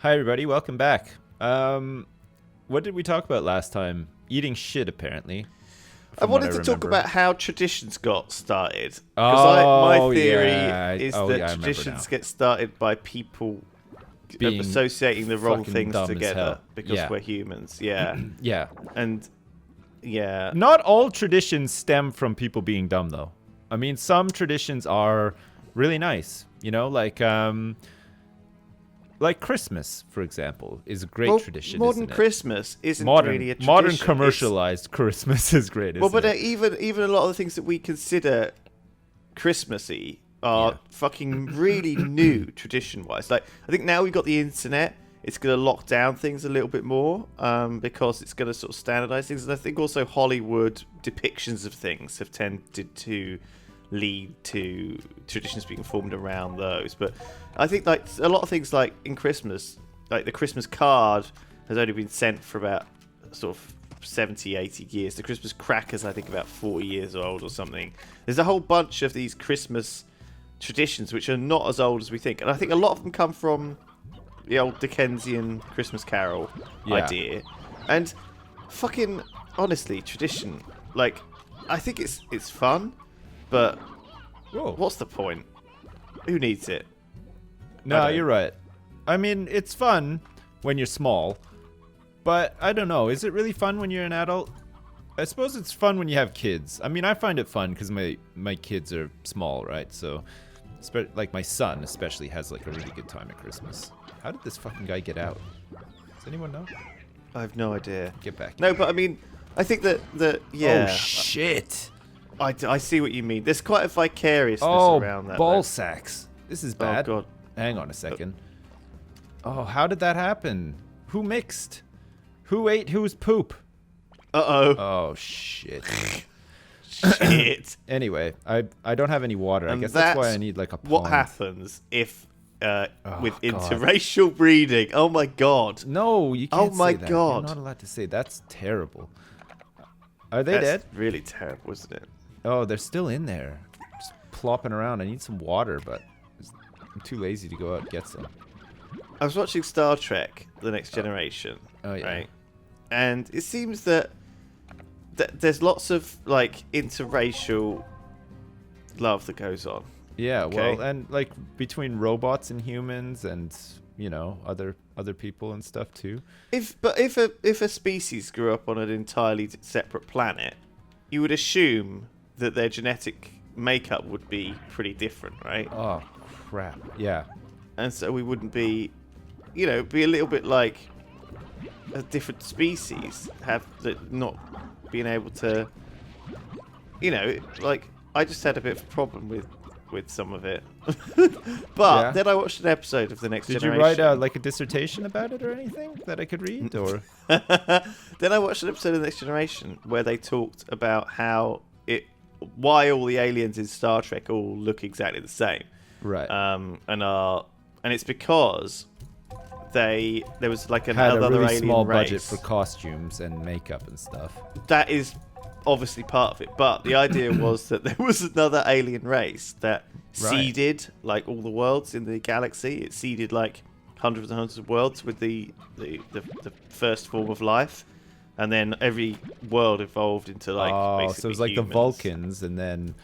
Hi, everybody. Welcome back. What did we talk about last time? Eating shit, apparently. I from what wanted to talk remember. about how traditions got started. Because my theory yeah. is I that remember traditions now. get started by people Being associating the wrong fucking things dumb as together hell. because Yeah. we're humans. Yeah. Yeah. And yeah. Not all traditions stem from people being dumb, though. I mean, some traditions are really nice. You know, like Christmas, for example, is a great Well, tradition. modern isn't it? Christmas isn't really a tradition. Modern It's- commercialized Christmas is great. Well, Isn't but it? even a lot of the things that we consider Christmassy are Yeah. fucking really new tradition-wise. Like, I think now we've got the internet, it's going to lock down things a little bit more because it's going to sort of standardize things. And I think also Hollywood depictions of things have tended to lead to traditions being formed around those. But I think like a lot of things like in Christmas, like the Christmas card has only been sent for about sort of 70, 80 years. The Christmas crackers, I think, about 40 years old or something. There's a whole bunch of these Christmas traditions which are not as old as we think. And I think a lot of them come from the old Dickensian Christmas Carol idea. And fucking, honestly, tradition, like, I think it's fun, but Whoa. what's the point? Who needs it? No, don't- you're right. I mean, it's fun when you're small, but I don't know. Is it really fun when you're an adult? I suppose it's fun when you have kids. I mean, I find it fun because my kids are small, right? So, like my son especially has like a really good time at Christmas. How did this fucking guy get out? Does anyone know? I have no idea. Get back. No, but I mean, I think that yeah, Oh shit! I see what you mean. There's quite a vicariousness Oh, around that. ball though. sacks. This is Oh bad. god. Hang on a second. Oh, how did that happen? Who mixed? Who ate whose poop? Uh-oh. Oh shit. Shit. Anyway, I don't have any water. I And guess that's why that's I need like a pond. What happens if with God. interracial breeding? Oh my god. No, you Oh can't my say that. God. You're not allowed to say that's terrible. Are they That's dead? really terrible, isn't it? Oh, they're still in there. Just plopping around. I need some water, but I'm too lazy to go out and get some. I was watching Star Trek: The Next Generation, Oh, yeah. right? And it seems that there's lots of like interracial love that goes on. Yeah, Okay. well, and like between robots and humans and, you know, other people and stuff too. If a species grew up on an entirely separate planet, you would assume that their genetic makeup would be pretty different, right? Oh, crap. Yeah. And so we wouldn't be, be a little bit like a different species have that not being able to, like I just had a bit of a problem with some of it. But Yeah. then I watched an episode of The Next Did you Generation. write like a dissertation about it or anything that I could read or? Then I watched an episode of The Next Generation where they talked about why all the aliens in Star Trek all look exactly the same. Right. And it's because there was like Had a another really alien small race. budget for costumes and makeup and stuff. That is obviously part of it, but the idea was that there was another alien race that Right. seeded like all the worlds in the galaxy. It seeded like hundreds and hundreds of worlds with the first form of life, and then every world evolved into like basically so it was like humans. the Vulcans, and then,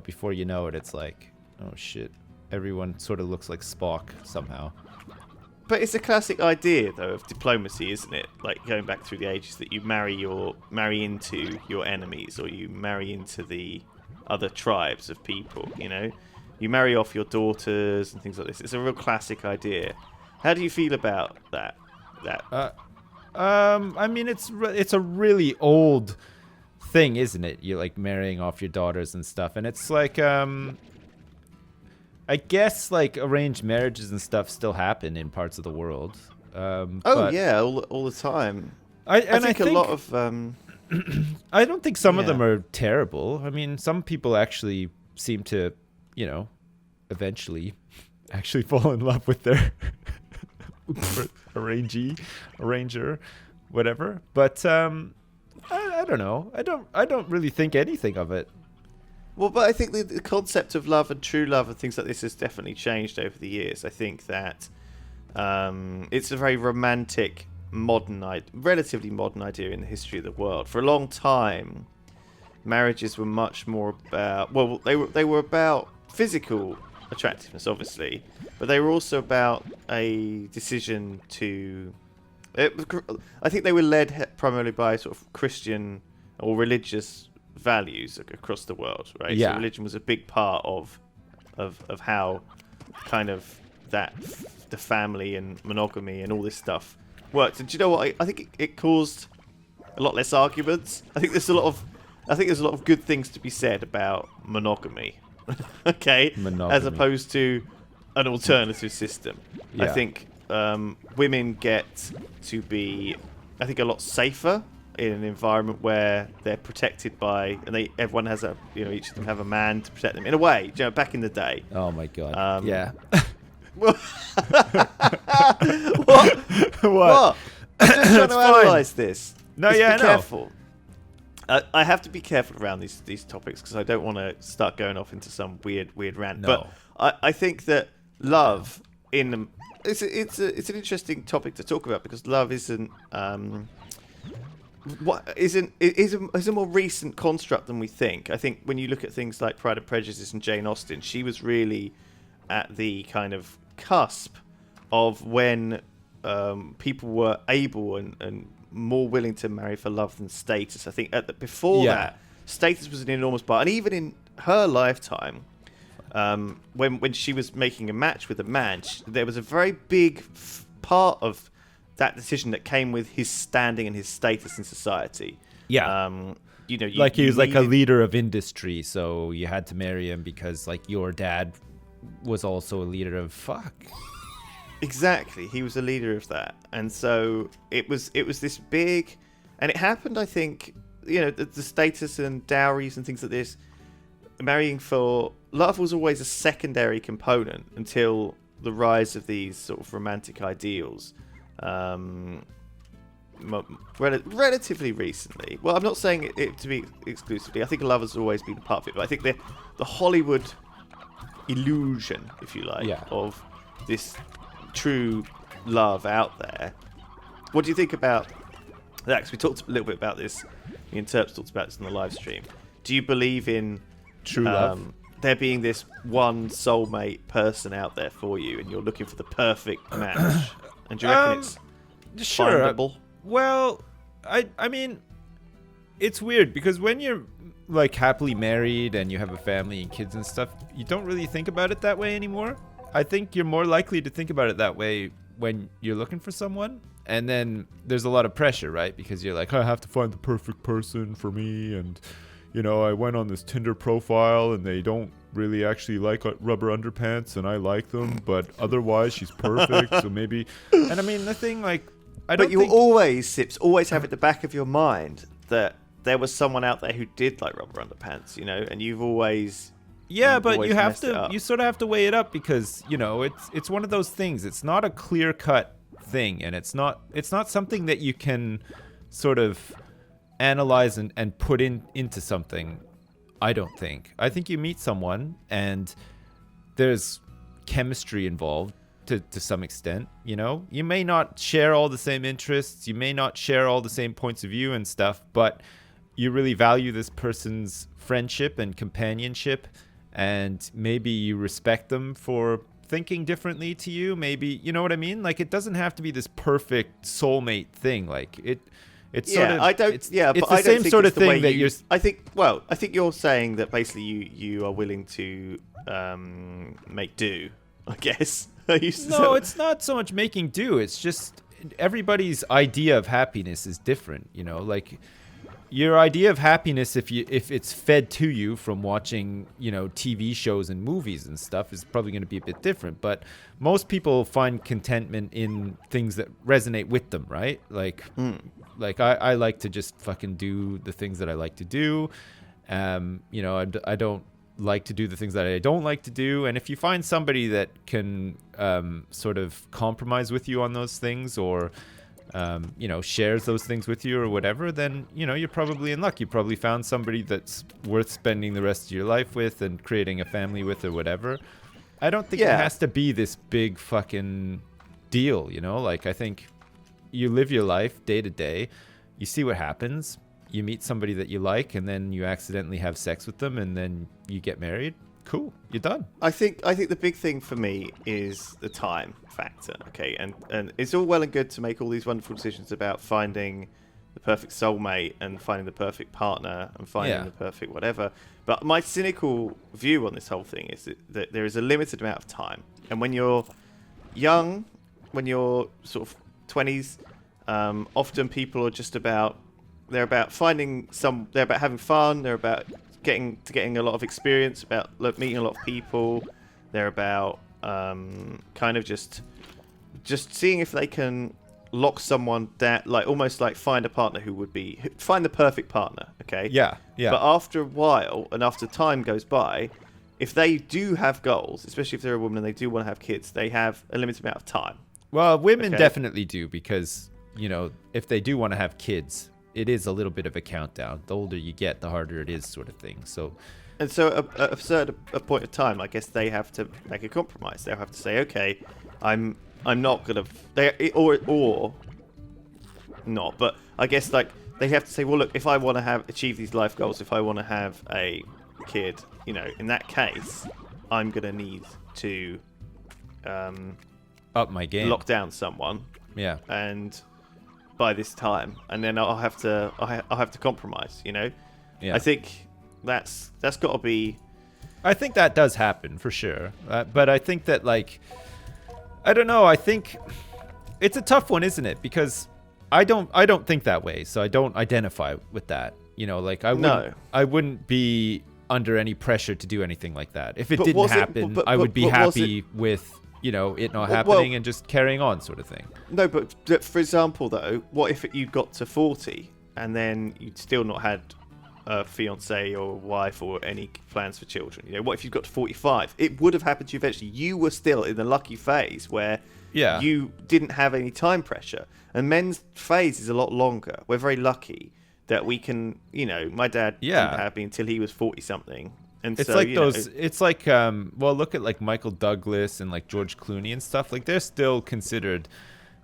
before you know it, it's like, oh shit, everyone sort of looks like Spock somehow. But it's a classic idea, though, of diplomacy, isn't it? Like going back through the ages, that you marry into your enemies, or you marry into the other tribes of people. You marry off your daughters and things like this. It's a real classic idea. How do you feel about that? I mean, it's a really old thing, isn't it? You're like marrying off your daughters and stuff, and it's like, I guess like arranged marriages and stuff still happen in parts of the world. But Yeah, all the time. I think a lot of I don't think some of Yeah. them are terrible. I mean, some people actually seem to, eventually actually fall in love with their arranger, whatever. But I don't know. I don't really think anything of it. Well, but I think the concept of love and true love and things like this has definitely changed over the years. I think that It's a very romantic, relatively modern idea in the history of the world. For a long time, marriages were much more about, well, they were about physical attractiveness, obviously, but they were also about a decision to. I think they were led primarily by sort of Christian or religious values across the world, right? Yeah. So religion was a big part of how kind of the family and monogamy and all this stuff worked. And do you know what? I think it caused a lot less arguments. I think there's a lot of good things to be said about monogamy. Okay, Monogamy. as opposed to an alternative system. Yeah. I think women get to be, I think, a lot safer in an environment where they're protected by, and everyone has each of them have a man to protect them in a way. You know, back in the day. Oh my god. Yeah. What? What? What? I'm just trying It's to fine. analyze this. No, Just yeah, be I know. careful. I have to be careful around these topics because I don't want to start going off into some weird rant. No. But I think that love it's an interesting topic to talk about because love isn't is a more recent construct than we think. I think when you look at things like Pride and Prejudice and Jane Austen, she was really at the kind of cusp of when people were able and more willing to marry for love than status. I think before that, status was an enormous part, and even in her lifetime, when she was making a match with a man, there was a very big part of that decision that came with his standing and his status in society. Yeah. He was like a leader of industry, so you had to marry him because like your dad was also a leader of fuck. Exactly, he was a leader of that, and so it was this big, and it happened. I think the status and dowries and things like this. Marrying for love was always a secondary component until the rise of these sort of romantic ideals, relatively recently. Well, I'm not saying it to be exclusively. I think love has always been a part of it, but I think the Hollywood illusion, if you like, of this true love out there. What do you think about that? Because we talked a little bit about this. Me and Terps talked about this in the live stream. Do you believe in True love? There being this one soulmate person out there for you, and you're looking for the perfect match? And do you reckon it's Sure. findable? Well, I mean, it's weird because when you're like happily married and you have a family and kids and stuff, you don't really think about it that way anymore. I think you're more likely to think about it that way when you're looking for someone, and then there's a lot of pressure, right? Because you're like, I have to find the perfect person for me, and I went on this Tinder profile and they don't really actually like rubber underpants and I like them, but otherwise she's perfect, so maybe. And I mean, the thing, like, But you always have at the back of your mind that there was someone out there who did like rubber underpants, and you've always. Yeah, but always you have messed it to. up. You sort of have to weigh it up because it's one of those things. It's not a clear cut thing, and it's not something that you can sort of analyze and put into something. I don't think. I think you meet someone and there's chemistry involved to some extent. You may not share all the same interests. You may not share all the same points of view and stuff, but you really value this person's friendship and companionship. And maybe you respect them for thinking differently to you. Maybe, you know what I mean? Like, it doesn't have to be this perfect soulmate thing. Like, it's sort of. I don't. It's but the I don't same think sort it's of the way thing that you, you're. I think. Well, I think you're saying that basically you are willing to make do. I guess. No, it's not so much making do. It's just everybody's idea of happiness is different. Like. Your idea of happiness, if it's fed to you from watching, TV shows and movies and stuff, is probably going to be a bit different. But most people find contentment in things that resonate with them, right? Like I like to just fucking do the things that I like to do. I don't like to do the things that I don't like to do. And if you find somebody that can sort of compromise with you on those things, or shares those things with you or whatever, then, you're probably in luck. You probably found somebody that's worth spending the rest of your life with and creating a family with or whatever. I don't think it has to be this big fucking deal, you know? Like, I think you live your life day to day, you see what happens, you meet somebody that you like, and then you accidentally have sex with them, and then you get married. Cool, you're done. I think the big thing for me is the time factor. Okay, and it's all well and good to make all these wonderful decisions about finding the perfect soulmate and finding the perfect partner and finding the perfect whatever. But my cynical view on this whole thing is that there is a limited amount of time, and when you're young, when you're sort of 20s, often people are just about finding they're about having fun, they're about getting a lot of experience, about meeting a lot of people. They're about kind of just seeing if they can lock someone down, like almost like find a partner find the perfect partner. Okay. Yeah. But after a while, and after time goes by, if they do have goals, especially if they're a woman and they do want to have kids, they have a limited amount of time. Well, women definitely do, because, you know, if they do want to have kids, it is a little bit of a countdown. The older you get, the harder it is, sort of thing. So at a certain point of time, I guess they have to make a compromise. They'll have to say, okay, I'm not gonna or not, but I guess like they have to say, well, look, if I want to achieve these life goals, if I want to have a kid, you know, in that case, I'm gonna need to up my game, lock down someone, and by this time, and then I'll have to compromise, you know. I think that's got to be. I think that does happen for sure, but I think that, like, I don't know. I think it's a tough one, isn't it? Because I don't think that way, so I don't identify with that. You know, like I wouldn't be under any pressure to do anything like that. If it didn't happen, I would be happy with, you know, it not happening and just carrying on, sort of thing. No, but for example, though, what if you got to 40 and then you'd still not had a fiance or a wife or any plans for children? You know, what if you got to 45? It would have happened to you eventually. You were still in the lucky phase where you didn't have any time pressure. And men's phase is a lot longer. We're very lucky that we can, you know, my dad didn't have me until he was 40 something. And it's so, like it's like, well, look at like Michael Douglas and like George Clooney and stuff. Like, they're still considered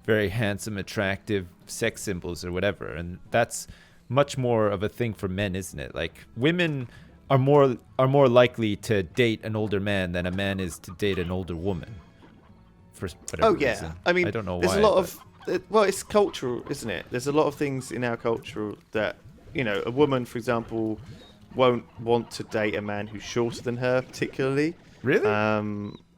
very handsome, attractive sex symbols or whatever. And that's much more of a thing for men, isn't it? Like, women are more likely to date an older man than a man is to date an older woman. For whatever reason. I mean, I don't know there's why. A lot of well, it's cultural, isn't it? There's a lot of things in our culture that, you know, a woman, for example, won't want to date a man who's shorter than her, particularly. Really?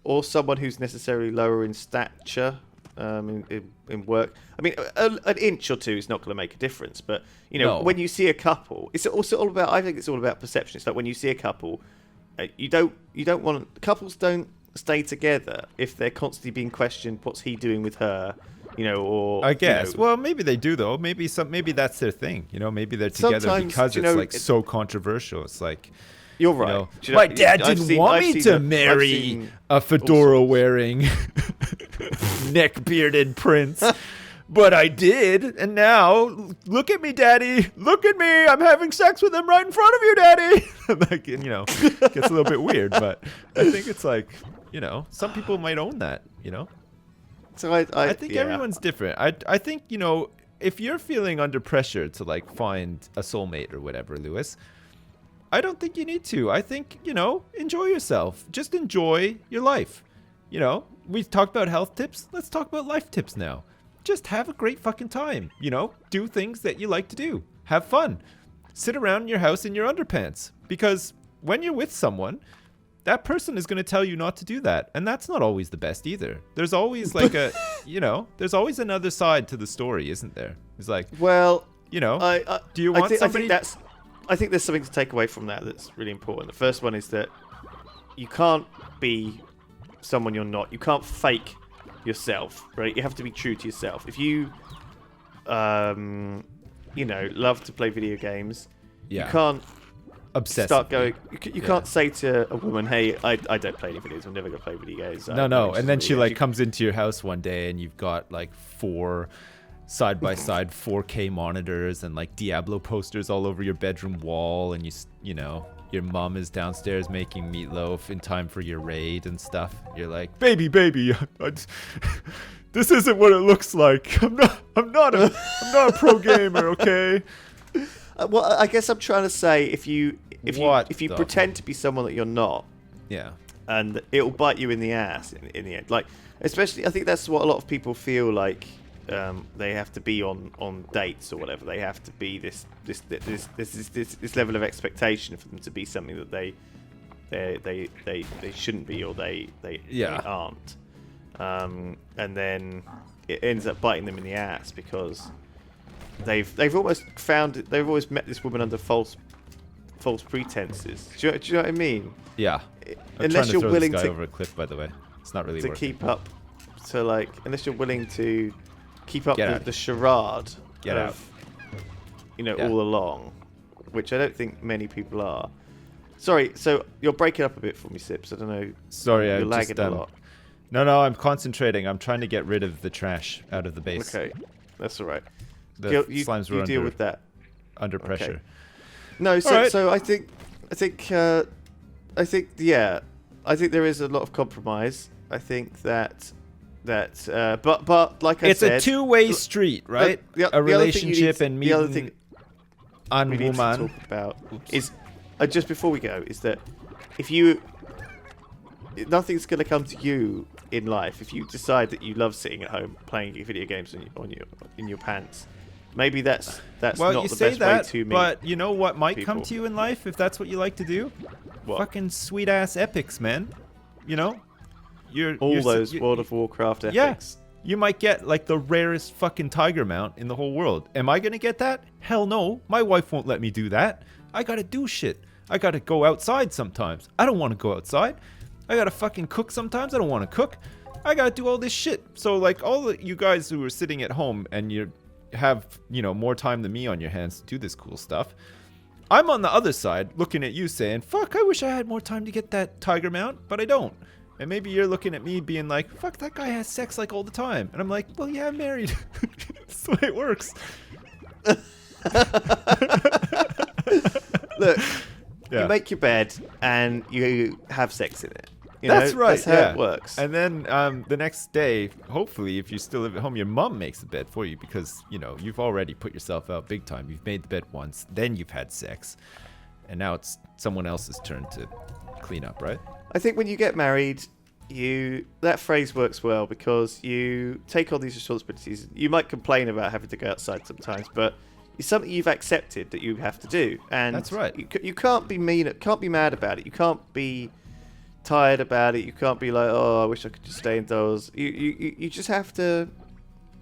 Or someone who's necessarily lower in stature, in work. I mean, an inch or two is not going to make a difference. But, you know, when you see a couple, it's also all about. I think it's all about perception. It's like when you see a couple, you don't want couples don't stay together if they're constantly being questioned. What's he doing with her? You know, or I guess. You know, well, maybe they do though. Maybe that's their thing. You know, maybe they're together because it's like so controversial. It's like, you're right. You know, my dad didn't want me to marry a fedora-wearing, neck-bearded prince, but I did, and now look at me, Daddy. Look at me. I'm having sex with him right in front of you, Daddy. Like, you know, it gets a little bit weird, but I think it's like, you know, some people might own that. You know. So I think everyone's different. I think, you know, if you're feeling under pressure to like find a soulmate or whatever, Lewis, I don't think you need to. I think, you know, enjoy yourself. Just enjoy your life. You know, we talked about health tips. Let's talk about life tips now. Just have a great fucking time. You know, do things that you like to do. Have fun. Sit around in your house in your underpants. Because when you're with someone, that person is going to tell you not to do that. And that's not always the best either. There's always like you know, there's always another side to the story, isn't there? It's like, well, you know, do you want somebody? I think there's something to take away from that that's really important. The first one is that you can't be someone you're not. You can't fake yourself, right? You have to be true to yourself. If you, you know, love to play video games, you can't start going. You can't say to a woman, "Hey, I don't play any video games. I'm never gonna play video games." No. And then she like comes into your house one day and you've got like 4 side-by-side 4K monitors and like Diablo posters all over your bedroom wall, and you know, your mom is downstairs making meatloaf in time for your raid and stuff. You're like, baby, This isn't what it looks like. I'm not a pro gamer, okay? Well, I guess I'm trying to say if you What the- pretend to be someone that you're not, Yeah. and it'll bite you in the ass in the end. Like, especially, I think that's what a lot of people feel like. They have to be on dates or whatever. They have to be this level of expectation for them to be something that they shouldn't be, or they aren't. And then it ends up biting them in the ass because they've always met this woman under false pretenses. Do you know what I mean? Yeah. I'm Unless trying to you're throw willing this guy to over a cliff, by the way. It's not really to working. keep up, to like, unless you're willing to keep up Get out. the charade Get out. of, you know, Yeah. all along, which I don't think many people are. Sorry, so you're breaking up a bit for me, Sips. I don't know. Sorry, You're I'm lagging just a lot. No, I'm concentrating. I'm trying to get rid of the trash out of the base. Okay, that's all right. The You slimes were deal with that. under pressure. No, so Alright. so I think yeah, I think there is a lot of compromise. I think that but like I It's said, a two-way street, right? the A other thing you relationship need- and the other meeting thing on we need to woman. talk about Oops. is just before we go is that if you nothing's going to come to you in life if you decide that you love sitting at home playing video games in your pants. Maybe that's Well, not you the say best that, way to meet. but you know what might come people. to you in life if that's what you like to do? What? Fucking sweet-ass epics, man. You know? All those World of Warcraft Yeah. epics. You might get like the rarest fucking tiger mount in the whole world. Am I gonna get that? Hell no. My wife won't let me do that. I gotta do shit. I gotta go outside sometimes. I don't wanna go outside. I gotta fucking cook sometimes. I don't wanna cook. I gotta do all this shit. So like all of you guys who are sitting at home and you have, you know, more time than me on your hands to do this cool stuff. I'm on the other side looking at you saying, fuck, I wish I had more time to get that tiger mount, but I don't. And maybe you're looking at me being like, fuck, that guy has sex like all the time. And I'm like, well, yeah, I'm married. That's the way it works. Look, Yeah. you make your bed and you have sex in it. You That's know? right. That's how yeah. it works. And then the next day, hopefully, if you still live at home, your mom makes the bed for you because, you know, you've already put yourself out big time. You've made the bed once, then you've had sex. And now it's someone else's turn to clean up, right? I think when you get married, that phrase works well because you take on these responsibilities. You might complain about having to go outside sometimes, but it's something you've accepted that you have to do. And That's right. You can't be can't be mad about it. You can't be tired about it. You can't be like, oh, I wish I could just stay indoors. You just have to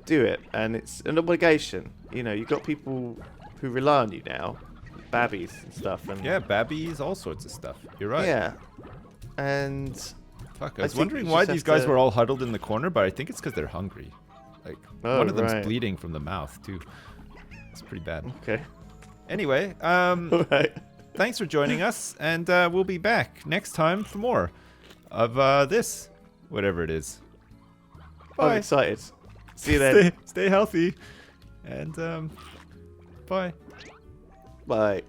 do it, and it's an obligation. You know, you've got people who rely on you now, babbies and stuff. And Yeah, babbies, all sorts of stuff. You're right. yeah, and Fuck, I I was think wondering you why just these have guys to- were all huddled in the corner, but I think it's because they're hungry. Like, Oh, one of them's right. bleeding from the mouth, too. It's pretty bad. okay, Anyway, all right. thanks for joining us, and we'll be back next time for more of this, whatever it is. I'm Bye. excited. See you then. Stay healthy, and bye. Bye.